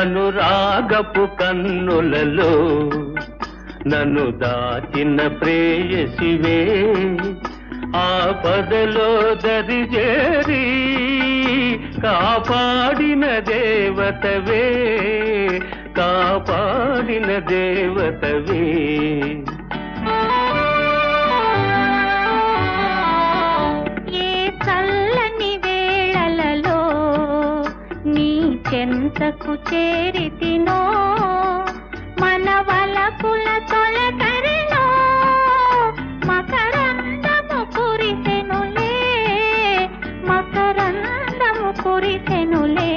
అనురాగపు కన్నులలో నన్ను దాచిన ప్రేయసివే ఆపదలో దరిజేరి కాపాడిన దేవతవే కాపాడిన దేవతవే. ఏ చల్లని వేళలలో నీ చెంతకు చేరితినో మన వలపుల తొలకరిలో మకరందము కురిసెనులే మకరందము కురిసెనులే.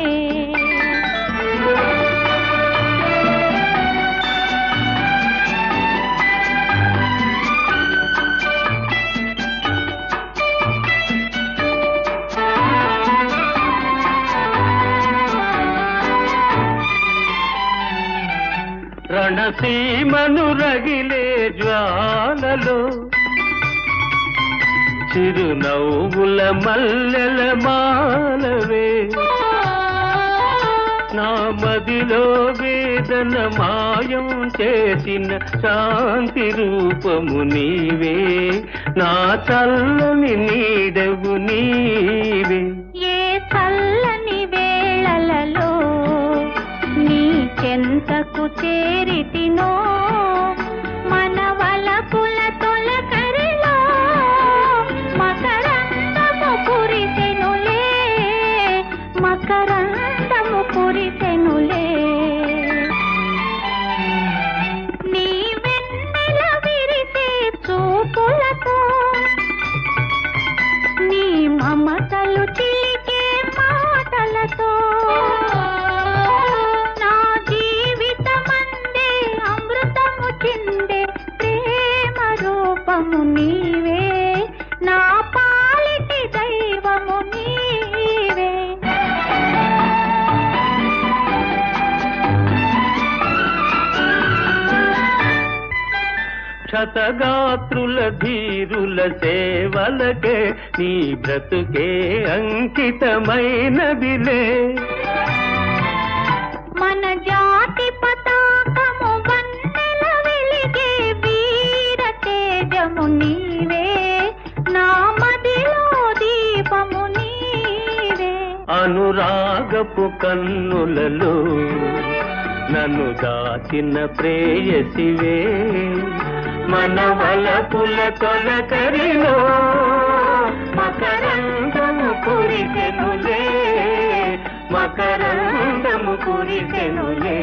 రణసీమను రగిలే జ్వాలలో చిరునవ్వుల మల్లెల మాలవే నా మదిలో వేదన మాయం చేసిన శాంతి రూపము నీవే నా చల్లని నీడవు నీవే. ఏ చల్లని వేళలలో నీ చెంతకు చేరితినో మన వలపుల తొలకరిలో మకరందము కురిసెనులే మకరందము కురిసెనులే. నీ వెన్నెల విరిసే చూపులతో నీ మమతలు చిలికే మాటలతో నా జీవితమందే అమృతము చిందే ప్రేమ రూపము నీవే నా పాలిటి దైవము నీవే. క్షతగాత్రుల ధీరుల సేవలకే నీ బ్రతుకే అంకితమైనదిలే మన జాతి పతాకము వన్నెల వెలిగే వీర తేజము నీవే నా మదిలో దీపము నీవే. అనురాగపు కన్నులలో నన్ను దాచిన ప్రేయసివే మన వలపుల తొలకరిలో మకరందము కురిసెనులే మకరందము కురిసెనులే.